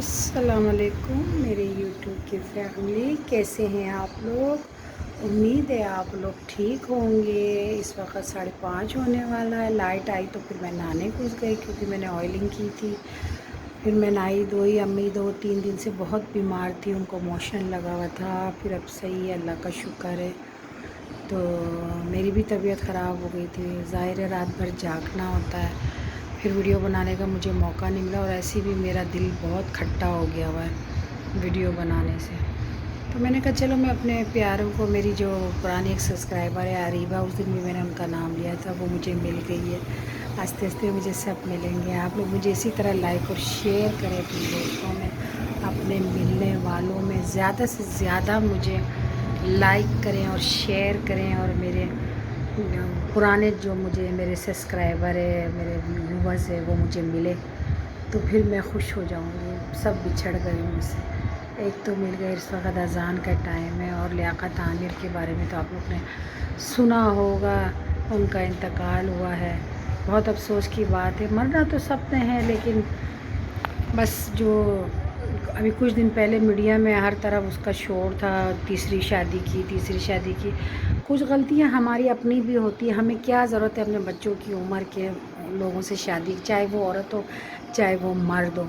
अस्सलाम वालेकुम मेरे यूट्यूब की फैमिली, कैसे हैं आप लोग। उम्मीद है आप लोग ठीक होंगे। इस वक्त 5:30 होने वाला है। लाइट आई तो फिर मैं नहाने घुस गई क्योंकि मैंने ऑयलिंग की थी। फिर मैं नहाई धोई। अम्मी 2-3 दिन से बहुत बीमार थी, उनको मोशन लगा हुआ था। फिर अब सही है, अल्लाह का शुक्र है। तो मेरी भी तबीयत ख़राब हो गई थी। ज़ाहिर है रात भर जागना होता है, फिर वीडियो बनाने का मुझे मौका नहीं मिला। और ऐसे भी मेरा दिल बहुत खट्टा हो गया हुआ है वीडियो बनाने से। तो मैंने कहा चलो मैं अपने प्यारों को, मेरी जो पुरानी एक सब्सक्राइबर है अरीबा, उस दिन भी मैंने उनका नाम लिया था, वो मुझे मिल गई है। आस्ते आस्ते मुझे सब मिलेंगे। आप लोग मुझे इसी तरह लाइक और शेयर करें अपने दोस्तों में, अपने मिलने वालों में ज़्यादा से ज़्यादा मुझे लाइक करें और शेयर करें। और मेरे पुराने जो मुझे मेरे सब्सक्राइबर है, मेरे व्यूवर्स है, वो मुझे मिले तो फिर मैं खुश हो जाऊंगी। सब बिछड़ गए मुझसे। एक तो मिल गए, इस वक्त अज़ान का टाइम है। और लियाकत आमिर के बारे में तो आप लोग ने सुना होगा, उनका इंतकाल हुआ है। बहुत अफसोस की बात है। मरना तो सब ने है, लेकिन बस जो अभी कुछ दिन पहले मीडिया में हर तरफ उसका शोर था, तीसरी शादी की। कुछ गलतियां हमारी अपनी भी होती है। हमें क्या ज़रूरत है अपने बच्चों की उम्र के लोगों से शादी, चाहे वो औरत हो चाहे वो मर्द हो।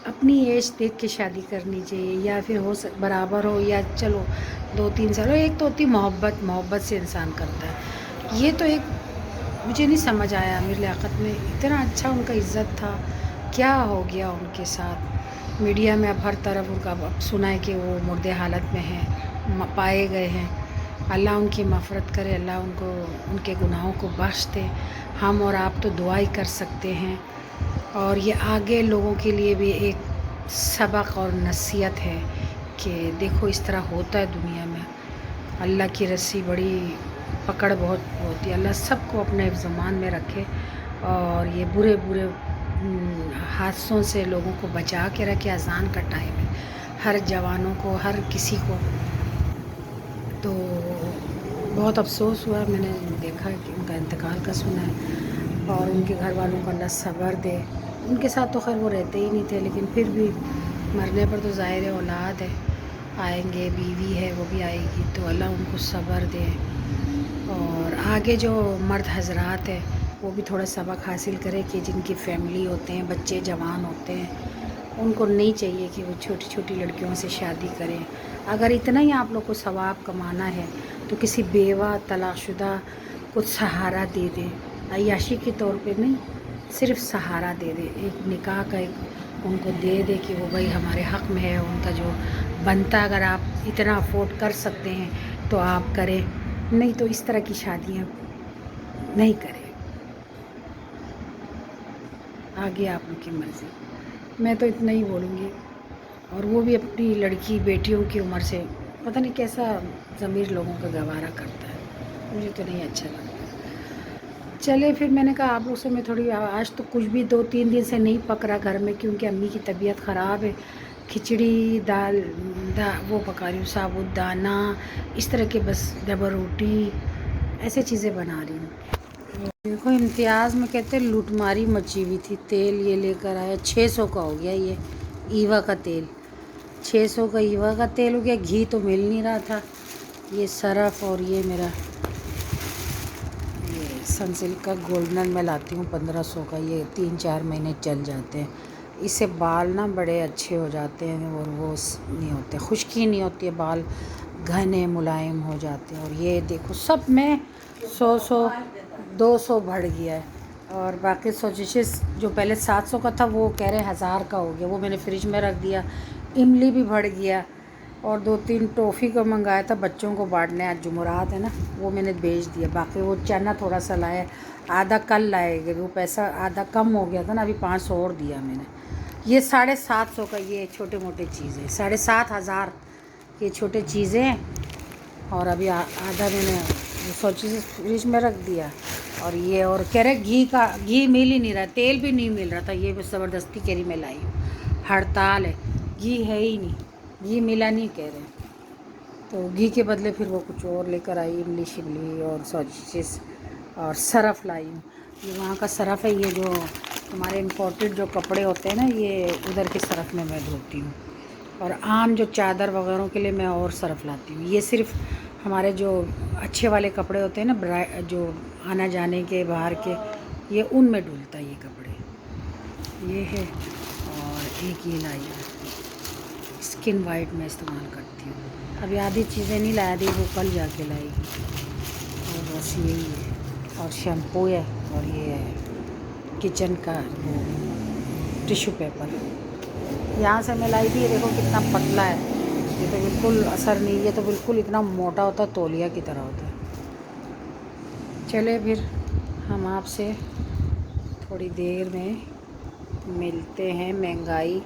अपनी एज देख के शादी करनी चाहिए, या फिर बराबर हो, या चलो 2-3 साल हो। एक तो होती मोहब्बत से इंसान करता है। ये तो एक मुझे नहीं समझ आया। आमिर लियाकत में इतना अच्छा उनका इज़्ज़त था, क्या हो गया उनके साथ। मीडिया में अब हर तरफ उनका अब सुना है कि वो मुर्दे हालत में हैं, पाए गए हैं। अल्लाह उनकी मफ़रत करे, अल्लाह उनको उनके गुनाहों को बख्श दे। हम और आप तो दुआ ही कर सकते हैं। और ये आगे लोगों के लिए भी एक सबक और नसीहत है कि देखो इस तरह होता है दुनिया में। अल्लाह की रस्सी बड़ी पकड़ बहुत होती है। अल्लाह सबको अपने ज़मान में रखे और ये बुरे बुरे हादसों से लोगों को बचा के रखे। अज़ान का टाइम है, हर जवानों को, हर किसी को। तो बहुत अफसोस हुआ, मैंने देखा कि उनका इंतकाल का सुना है। और उनके घर वालों को अल्लाह सब्र दे। उनके साथ तो खैर वो रहते ही नहीं थे, लेकिन फिर भी मरने पर तो ज़ाहिर है औलाद है, आएंगे, बीवी है वो भी आएगी, तो अल्लाह उनको सब्र दे। और आगे जो मर्द हजरात है वो भी थोड़ा सबक हासिल करे कि जिनकी फैमिली होते हैं, बच्चे जवान होते हैं, उनको नहीं चाहिए कि वो छोटी छोटी लड़कियों से शादी करें। अगर इतना ही आप लोग को सवाब कमाना है तो किसी बेवा तलाकशुदा को सहारा दे दें, अय्याशी के तौर पे नहीं, सिर्फ सहारा दे दे। एक निकाह का एक उनको दे दे कि वो भाई हमारे हक़ में है, उनका जो बनता, अगर आप इतना अफोर्ड कर सकते हैं तो आप करें, नहीं तो इस तरह की शादियाँ नहीं करें। आगे आप लोग की मर्ज़ी। मैं तो इतना ही बोलूँगी। और वो भी अपनी लड़की बेटियों की उम्र से, पता नहीं कैसा ज़मीर लोगों का गवारा करता है, मुझे तो नहीं अच्छा लगता। चले फिर मैंने कहा आप लोग से मैं थोड़ी, आज तो कुछ भी 2-3 दिन से नहीं पक रहा घर में, क्योंकि अम्मी की तबीयत ख़राब है। खिचड़ी दाल वो पका रही हूँ, साबुत दाना, इस तरह के बस डबल रोटी, ऐसे चीज़ें बना रही हूँ। देखो इम्तियाज़ में कहते लूटमारी मची हुई थी। तेल ये लेकर आया, 600 का हो गया ये ईवा का तेल। 600 का ईवा का तेल हो गया। घी तो मिल नहीं रहा था। ये सरफ और ये मेरा ये सनसिल्क का गोल्डन मैं लाती हूँ 1500 का। ये 3-4 महीने चल जाते हैं। इससे बाल ना बड़े अच्छे हो जाते हैं और वो नहीं होते, खुश्की नहीं होती है, बाल घने मुलायम हो जाते हैं। और ये देखो सब में 100-200 बढ़ गया है। और बाकी सोजिशेस जो पहले 700 का था वो कह रहे 1000 का हो गया, वो मैंने फ्रिज में रख दिया। इमली भी बढ़ गया। और 2-3 टॉफ़ी का मंगाया था बच्चों को बांटने, आज जुमेरात है ना, वो मैंने भेज दिया। बाकी वो चना थोड़ा सा लाया, आधा कल लाएंगे, वो पैसा आधा कम हो गया था ना, अभी 500 और दिया मैंने। ये 750 का, ये छोटे मोटे चीज़ें 7500 ये छोटे चीज़ें हैं। और अभी आधा मैंने सोची से फ्रिज में रख दिया। और ये और कह रहे घी मिल ही नहीं रहा, तेल भी नहीं मिल रहा था। ये मैं ज़बरदस्ती कह रही मैं लाई हूँ, हड़ताल है, घी है ही नहीं, घी मिला नहीं कह रहे। तो घी के बदले फिर वो कुछ और लेकर आई, इमली शिमली और सॉसेस और सरफ लाई हूँ। ये वहाँ का सरफ है, ये जो हमारे इम्पोर्टेड जो कपड़े होते हैं ना, ये उधर के सरफ़ में मैं धोती हूँ। और आम जो चादर वगैरह के लिए मैं और सरफ़ लाती हूँ। ये सिर्फ़ हमारे जो अच्छे वाले कपड़े होते हैं ना, जो आना जाने के बाहर के, ये उनमें डुलता है ये कपड़े। ये है। और एक ये लाई है, स्किन वाइट में इस्तेमाल करती हूँ। अभी आधी चीज़ें नहीं ला दी, वो कल जाके लाएगी। और बस यही है। और शैम्पू है, और ये है किचन का वो टिश्यू पेपर। यहाँ से मैं लाई थी, ये देखो कितना पतला है। ये तो बिल्कुल असर नहीं, ये तो बिल्कुल इतना मोटा होता है, तौलिया की तरह होता है। चले फिर हम आपसे थोड़ी देर में मिलते हैं। महंगाई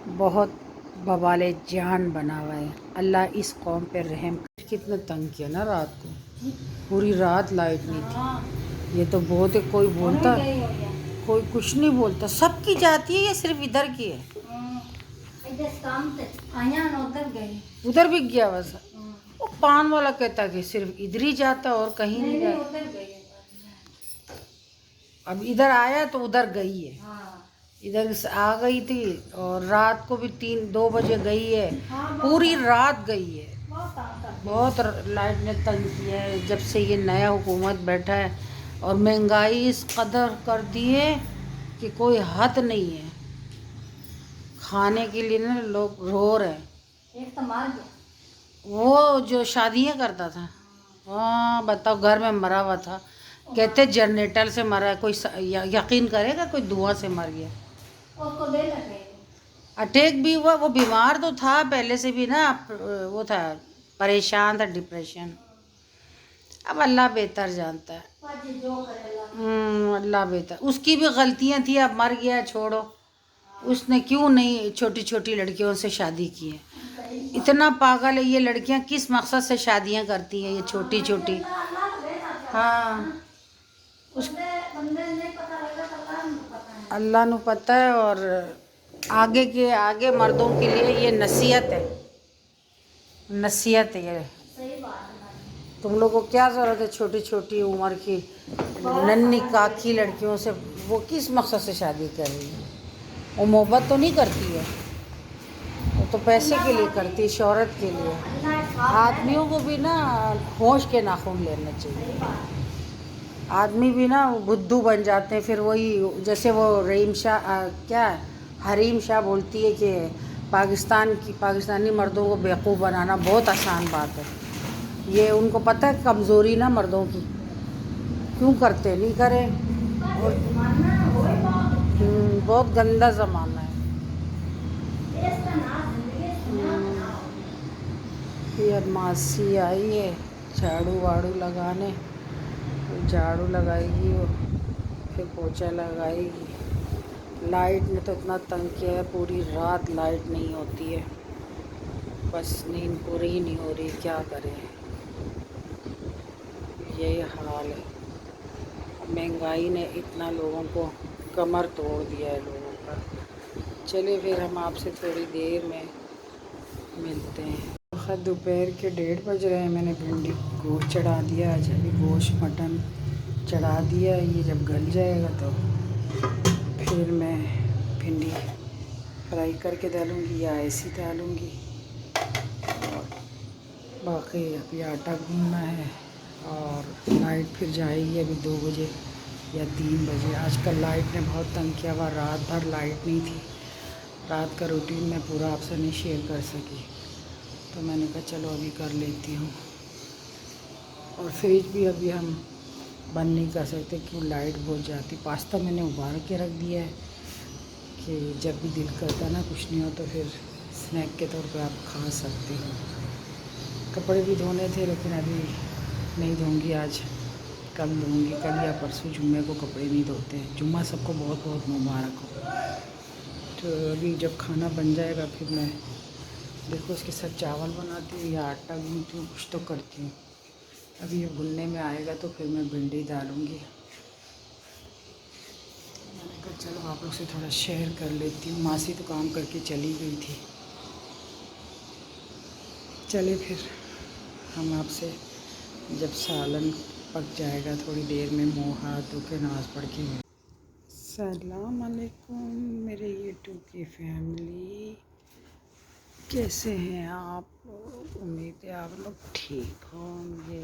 बहुत बवाले जान बना हुआ है। अल्लाह इस कौम पर रहम। कितना तंग किया ना रात को, पूरी रात लाइट नहीं थी। ये तो बहुत है, कोई बोलता, कोई कुछ नहीं बोलता। सबकी जाती है, ये सिर्फ इधर की है। उधर भी गया बस। वो पान वाला कहता कि सिर्फ इधर ही जाता और कहीं नहीं जाता। अब इधर आया तो उधर गई है। इधर आ गई थी और रात को भी 3-2 बजे गई है। पूरी रात गई है। बहुत लाइट ने तंग किया है जब से ये नया हुकूमत बैठा है। और महंगाई इस कदर कर दी है कि कोई हद नहीं है। खाने के लिए ना लोग रो रहे हैं। एक तो मार गया वो जो शादियाँ करता था। हाँ बताओ, घर में मरा हुआ था। कहते जनरेटर से मरा है। कोई यकीन करेगा कोई धुआं से मर गया। उसको दे लगे अटैक भी हुआ। वो बीमार तो था पहले से भी ना, वो था परेशान था, डिप्रेशन। अब अल्लाह बेहतर जानता है। अल्लाह बेहतर। उसकी भी गलतियां थी, अब मर गया, छोड़ो। उसने क्यों नहीं छोटी छोटी लड़कियों से शादी की है। इतना पागल है ये लड़कियां, किस मकसद से शादियां करती हैं ये छोटी छोटी। हाँ उस अल्लाह ਨੂੰ पता है। और आगे के आगे मर्दों के लिए ये नसीहत है, नसीहत है ये। तुम लोगों को क्या ज़रूरत है छोटी छोटी उम्र की नन्ही काकी लड़कियों से। वो किस मकसद से शादी कर रही है। वो मोहब्बत तो नहीं करती है, वो तो पैसे के लिए करती है, शोहरत के लिए। आदमियों को भी ना होश के नाखून लेना चाहिए। आदमी भी ना बुद्धू बन जाते हैं फिर। वही जैसे वो रहीम शाह क्या हरीम शाह बोलती है कि पाकिस्तानी मर्दों को बेवकूफ़ बनाना बहुत आसान बात है। ये उनको पता है कमज़ोरी ना मर्दों की, क्यों करते नहीं करें। और बहुत गंदा ज़माना है। फिर मासी आई है झाड़ू वाड़ू लगाने, झाड़ू लगाएगी वो, फिर पोछा लगाएगी। लाइट ने तो इतना तंग किया है, पूरी रात लाइट नहीं होती है। बस नींद पूरी ही नहीं हो रही, क्या करें, यही हाल है। महंगाई ने इतना लोगों को कमर तोड़ दिया है लोगों का। चलिए फिर हम आपसे थोड़ी देर में मिलते हैं। वक्त दोपहर के 1:30 बज रहे हैं। मैंने भिंडी गोश्त चढ़ा दिया। आज अभी गोश्त मटन चढ़ा दिया। ये जब गल जाएगा तो फिर मैं भिंडी फ्राई करके डालूँगी या ऐसी डालूँगी। और बाकी अभी आटा गूंदना है और लाइट फिर जाएगी अभी 2 बजे या 3 बजे। आजकल लाइट ने बहुत तंग किया हुआ, रात भर लाइट नहीं थी। रात का रूटीन मैं पूरा आपसे नहीं शेयर कर सकी, तो मैंने कहा चलो अभी कर लेती हूँ। और फ्रिज भी अभी हम बंद नहीं कर सकते क्यों लाइट बहुत जाती। पास्ता मैंने उबाल के रख दिया है कि जब भी दिल करता ना कुछ नहीं हो तो फिर स्नैक के तौर पे आप खा सकते हो। कपड़े भी धोने थे लेकिन अभी नहीं धोंगी, आज कल धोंगी। कल या परसों जुम्मे को कपड़े नहीं धोते हैं। जुम्मा सबको बहुत बहुत मुबारक हो। तो अभी जब खाना बन जाएगा फिर मैं देखो उसके साथ चावल बनाती हूँ या आटा गूंथती हूँ, कुछ तो करती हूँ। अभी ये भुनने में आएगा तो फिर मैं भिंडी डालूँगी। मैंने कहा चलो आप लोग से थोड़ा शेयर कर लेती हूँ। मासी तो काम करके चली गई थी। चले फिर हम आपसे जब सालन पक जाएगा थोड़ी देर में मुँह हाथ धो के नमाज़ पढ़ के अस्सलाम वालेकुम मेरे यूट्यूब की फैमिली, कैसे हैं आप लोग। उम्मीद है आप लोग ठीक होंगे।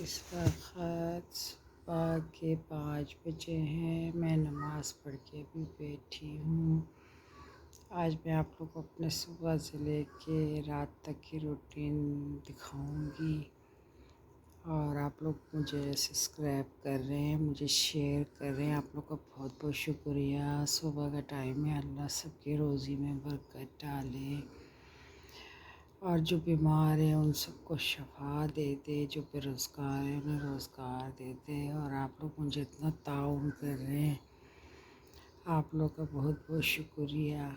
इस वक्त सुबह के 5 बजे हैं। मैं नमाज़ पढ़ के अभी बैठी हूँ। आज मैं आप लोग को अपने सुबह से लेके रात तक की रूटीन दिखाऊंगी। और आप लोग मुझे सब्सक्राइब कर रहे हैं, मुझे शेयर कर रहे हैं, आप लोग का बहुत बहुत शुक्रिया। सुबह का टाइम है, अल्लाह सबकी रोज़ी में बरकत डाले और जो बीमार हैं उन सबको शफा दे दे, जो बेरोज़गार हैं उन्हें रोज़गार दे दे। और आप लोग मुझे इतना ताउन कर रहे हैं, आप लोग का बहुत बहुत शुक्रिया।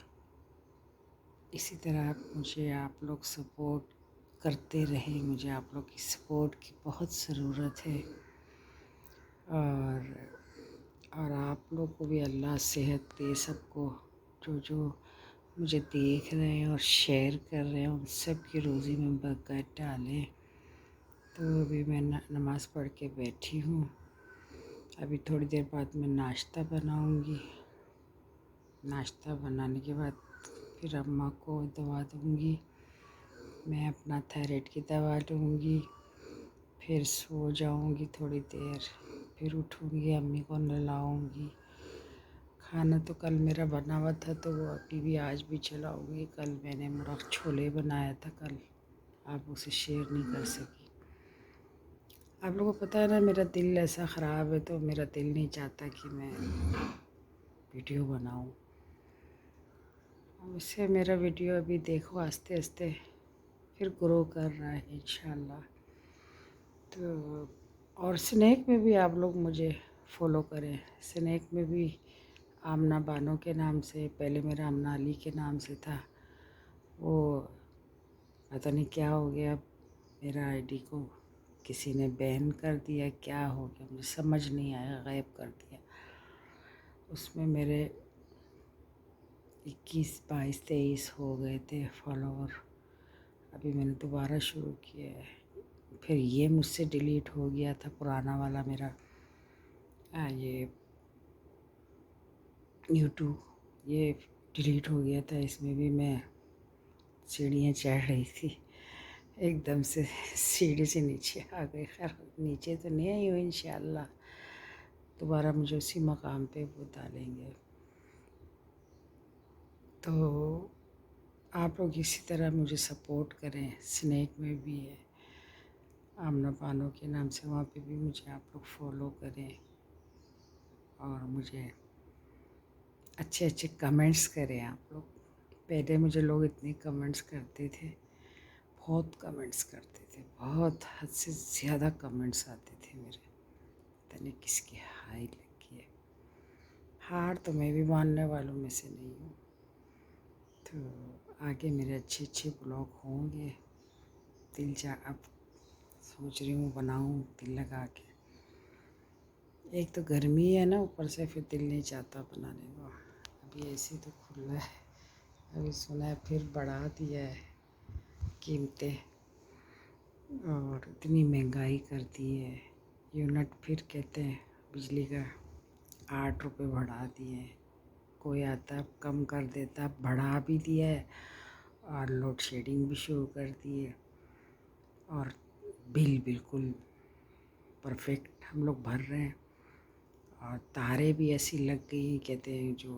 इसी तरह मुझे आप लोग सपोर्ट करते रहे, मुझे आप लोग की सपोर्ट की बहुत ज़रूरत है। और आप लोग को भी अल्लाह सेहत दे, सबको जो जो मुझे देख रहे हैं और शेयर कर रहे हैं उन सब की रोज़ी में बरकत डाले। तो अभी मैं नमाज़ पढ़ के बैठी हूँ। अभी थोड़ी देर बाद मैं नाश्ता बनाऊँगी। नाश्ता बनाने के बाद फिर अम्मा को दवा दूँगी, मैं अपना थायराइड की दवा लूँगी, फिर सो जाऊँगी थोड़ी देर, फिर उठूँगी, अम्मी को नहलाऊँगी। खाना तो कल मेरा बना हुआ था तो वो अभी भी आज भी चलाऊँगी। कल मैंने मुर्ग छोले बनाया था, कल आप उसे शेयर नहीं कर सकी। आप लोगों को पता है ना, मेरा दिल ऐसा ख़राब है तो मेरा दिल नहीं चाहता कि मैं वीडियो बनाऊँ। उससे मेरा वीडियो अभी देखो आस्ते आस्ते फिर ग्रो कर रहा है इंशाल्लाह। तो और स्नैक में भी आप लोग मुझे फॉलो करें। स्नैक में भी आमना बानो के नाम से, पहले मेरा आमना अली के नाम से था, वो पता नहीं क्या हो गया, मेरा आईडी को किसी ने बैन कर दिया, क्या हो गया मुझे समझ नहीं आया, गायब कर दिया। उसमें मेरे 21, 22, 23 हो गए थे फॉलोवर। अभी मैंने दोबारा शुरू किया है। फिर ये मुझसे डिलीट हो गया था, पुराना वाला मेरा ये यूट्यूब, ये डिलीट हो गया था। इसमें भी मैं सीढ़ियाँ चढ़ रही थी, एकदम से सीढ़ी से नीचे आ गई। खैर नीचे तो नहीं आई हूँ, इंशाल्लाह दोबारा मुझे उसी मकाम पे वो डालेंगे। तो आप लोग इसी तरह मुझे सपोर्ट करें। स्नैक में भी है आमना पानो के नाम से, वहाँ पे भी मुझे आप लोग फॉलो करें और मुझे अच्छे अच्छे कमेंट्स करें आप लोग। पहले मुझे लोग इतने कमेंट्स करते थे, बहुत कमेंट्स करते थे, बहुत हद से ज़्यादा कमेंट्स आते थे मेरे, पता नहीं किसकी हाई लगी है। हार तो मैं भी मानने वालों में से नहीं हूँ। तो आगे मेरे अच्छे अच्छे ब्लॉग होंगे। दिल जा अब सोच रही हूँ बनाऊँ दिल लगा के। एक तो गर्मी है ना, ऊपर से फिर दिल नहीं चाहता बनाने को। अभी ऐसे तो खुला है, अभी सुना है फिर बढ़ा दिया है कीमतें, और इतनी महंगाई कर दी है। यूनिट फिर कहते हैं बिजली का 8 रुपये बढ़ा दिए हैं। कोई आता है कम कर देता, बढ़ा भी दिया है और लोड शेडिंग भी शुरू कर दी है। और बिल बिल्कुल परफेक्ट हम लोग भर रहे हैं, और तारे भी ऐसी लग गई हैं, कहते हैं जो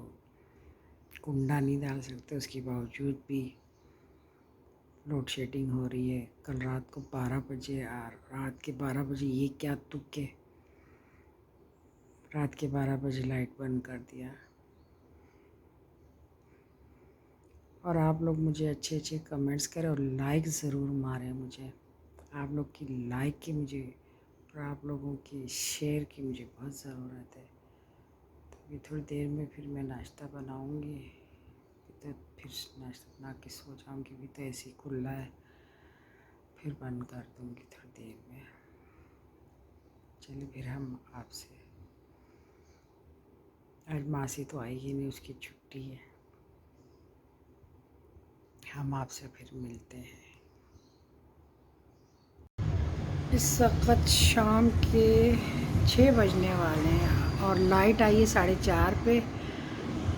कुंडा नहीं डाल सकते उसके बावजूद भी लोड शेडिंग हो रही है। कल रात को 12 बजे और रात के 12 बजे, ये क्या तुक्के, रात के 12 बजे लाइट बंद कर दिया। और आप लोग मुझे अच्छे अच्छे कमेंट्स करें और लाइक ज़रूर मारें। मुझे आप लोग की लाइक की मुझे और आप लोगों की शेयर की मुझे बहुत ज़रूरत है। तो अभी थोड़ी देर में फिर मैं नाश्ता बनाऊँगी, तो फिर नाश्ता बना के सो जाऊँगी। अभी तो ऐसे ही खुला है, फिर बंद कर दूँगी थोड़ी देर में। चलिए फिर हम आपसे, आज मासी तो आएगी नहीं, उसकी छुट्टी है, हम आपसे फिर मिलते हैं। इस वक्त शाम के 6 बजने वाले हैं। और लाइट आई है 4:30 पे।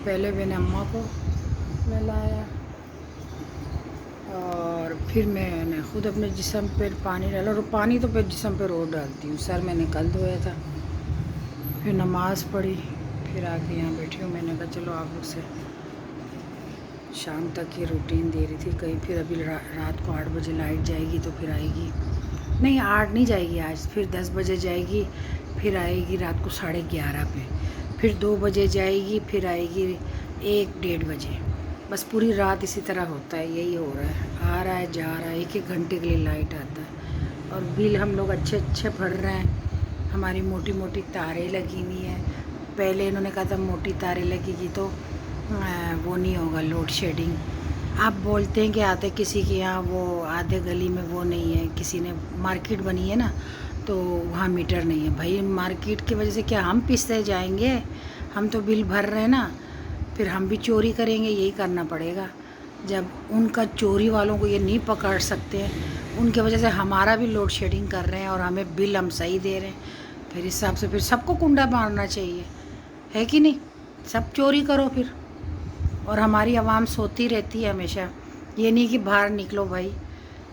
पहले मैंने अम्मा को नहलाया और फिर मैंने ख़ुद अपने जिस्म पर पानी डाला, और पानी तो फिर जिस्म पे रोज़ डालती हूँ। सर मैंने कल धोया था, फिर नमाज़ पढ़ी, फिर आके यहाँ बैठी हूँ। मैंने कहा चलो आप लोग से शाम तक ये रूटीन दे रही थी। कहीं फिर अभी रात को 8 बजे लाइट जाएगी तो फिर आएगी, नहीं 8 नहीं जाएगी आज, फिर 10 बजे जाएगी, फिर आएगी रात को 11:30 पे, फिर 2 बजे जाएगी, फिर आएगी 1-1:30 बजे। बस पूरी रात इसी तरह होता है, यही हो रहा है, आ रहा है जा रहा है, 1-1 घंटे के लिए लाइट आता है। और बिल हम लोग अच्छे भर रहे हैं। हमारी मोटी मोटी तारें लगी हुई हैं। पहले इन्होंने कहा था मोटी तारें लगेगी तो वो नहीं होगा लोड शेडिंग। आप बोलते हैं कि आते किसी के यहाँ, वो आधे गली में वो नहीं है, किसी ने मार्केट बनी है ना तो वहाँ मीटर नहीं है। भाई मार्केट की वजह से क्या हम पिसते जाएंगे? हम तो बिल भर रहे हैं ना, फिर हम भी चोरी करेंगे, यही करना पड़ेगा। जब उनका चोरी वालों को ये नहीं पकड़ सकते हैं, उनके वजह से हमारा भी लोड शेडिंग कर रहे हैं और हमें बिल हम सही दे रहे हैं। फिर इस हिसाब से फिर सबको कुंडा मारना चाहिए, है कि नहीं? सब चोरी करो फिर, और हमारी आवाम सोती रहती है हमेशा। ये नहीं कि बाहर निकलो भाई,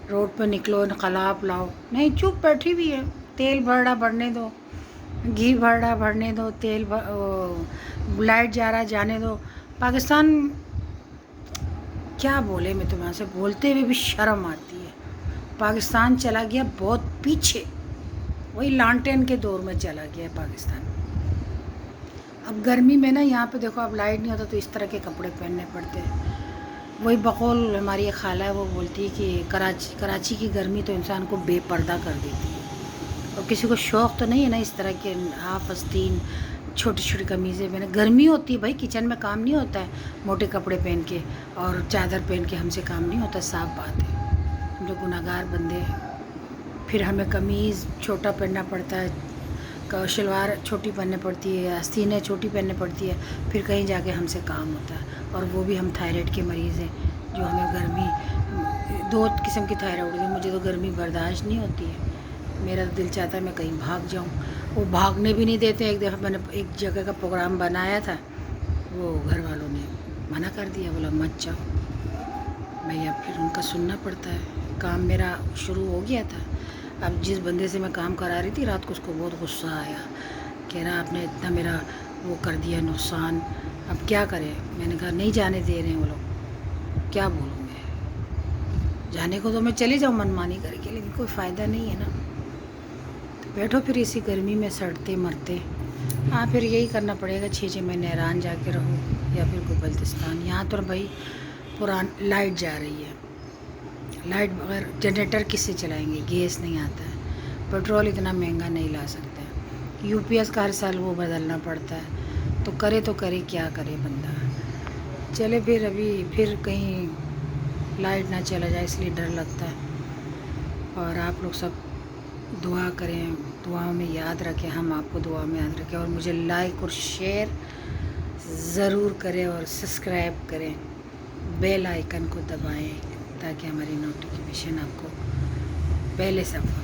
रोड पे निकलो, इनकलाब लाओ, नहीं चुप बैठी हुई है। तेल भरना भरने दो, घी भरना भरने दो, लाइट जा रहा जाने दो। पाकिस्तान क्या बोले, मैं तुम्हारे से बोलते हुए भी शर्म आती है। पाकिस्तान चला गया बहुत पीछे, वही लालटेन के दौर में चला गया पाकिस्तान। अब गर्मी में ना यहाँ पे देखो, अब लाइट नहीं होता तो इस तरह के कपड़े पहनने पड़ते हैं। वही बकौल हमारी एक खाला है, वो बोलती है कि कराची की गर्मी तो इंसान को बेपर्दा कर देती है। और किसी को शौक़ तो नहीं है ना इस तरह के हाफ आस्तीन छोटी छोटी कमीज़ें पहने। गर्मी होती है भाई, किचन में काम नहीं होता है मोटे कपड़े पहन के और चादर पहन के, हमसे काम नहीं होता, साफ बात है। हम जो गुनाहगार बंदे हैं, फिर हमें कमीज़ छोटा पहनना पड़ता है, शलवार छोटी पहननी पड़ती है, आस्तीनें छोटी पहननी पड़ती है, फिर कहीं जाके हमसे काम होता है। और वो भी हम थायराइड के मरीज़ हैं, जो हमें गर्मी 2 किस्म की थायराइड है। मुझे तो गर्मी बर्दाश्त नहीं होती है, मेरा दिल चाहता है मैं कहीं भाग जाऊँ, वो भागने भी नहीं देते। एक दफ़ा मैंने एक जगह का प्रोग्राम बनाया था, वो घर वालों ने मना कर दिया, बोला मत जाओ। भैया फिर उनका सुनना पड़ता है। काम मेरा शुरू हो गया था, अब जिस बंदे से मैं काम करा रही थी रात को, उसको बहुत गुस्सा आया, कह रहा आपने इतना मेरा वो कर दिया नुकसान, अब क्या करें? मैंने कहा नहीं जाने दे रहे हैं वो लोग, क्या बोलूँ मैं? जाने को तो मैं चली जाऊँ मनमानी करके, लेकिन कोई फ़ायदा नहीं है ना। तो बैठो फिर इसी गर्मी में सड़ते मरते। हाँ फिर यही करना पड़ेगा, 6 महीने ईरान जाके रहो या फिर कोई बल्तिस्तान। यहाँ तो भाई लाइट जा रही है, लाइट बगैर जनरेटर किससे चलाएंगे? गैस नहीं आता है, पेट्रोल इतना महंगा नहीं ला सकते, यूपीएस का हर साल वो बदलना पड़ता है, तो करे क्या करे बंदा। चले फिर अभी फिर कहीं लाइट ना चला जाए इसलिए डर लगता है। और आप लोग सब दुआ करें, दुआओं में याद रखें, हम आपको दुआ में याद रखें, और मुझे लाइक और शेयर ज़रूर करें और सब्सक्राइब करें, बेल आइकन को दबाएं ताकि हमारी नोटिफिकेशन आपको पहले सब मिले।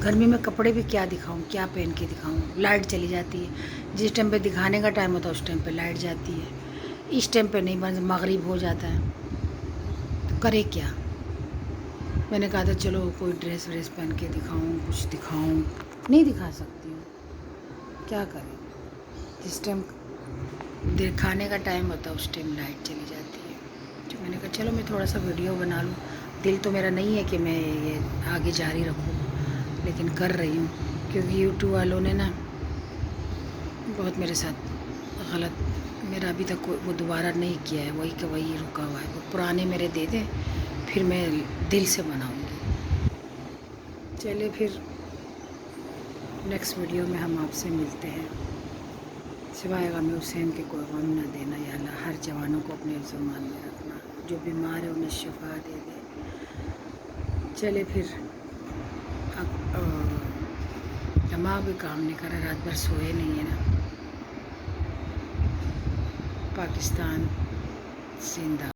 गर्मी में कपड़े भी क्या दिखाऊं, क्या पहन के दिखाऊं? लाइट चली जाती है, जिस टाइम पे दिखाने का टाइम होता है उस टाइम पे लाइट जाती है, इस टाइम पे नहीं, बस मगरिब हो जाता है, तो करे क्या? मैंने कहा था चलो कोई ड्रेस व्रेस पहन के दिखाऊं, कुछ दिखाऊं, नहीं दिखा सकती हूँ, क्या करें? जिस टाइम दिखाने का टाइम होता है उस टाइम लाइट चली जाती है। तो मैंने कहा चलो मैं थोड़ा सा वीडियो बना लूँ। दिल तो मेरा नहीं है कि मैं ये आगे जारी रखूँ, लेकिन कर रही हूँ क्योंकि यूट्यूब वालों ने ना बहुत मेरे साथ गलत, मेरा अभी तक वो दोबारा नहीं किया है, वही का वही रुका हुआ है। वो पुराने मेरे दे दें, फिर मैं दिल से बनाऊँगी। चलिए फिर नेक्स्ट वीडियो में हम आपसे मिलते हैं। सिवाय गम हुसैन के कोई गम ना देना या अल्लाह, हर जवानों को अपने ज़ुबान में रखना, जो बीमार है उन्हें शिफा दे दे। चले फिर दिमाग भी काम नहीं कर रहा, रात भर सोए नहीं है ना। पाकिस्तान जिंदा।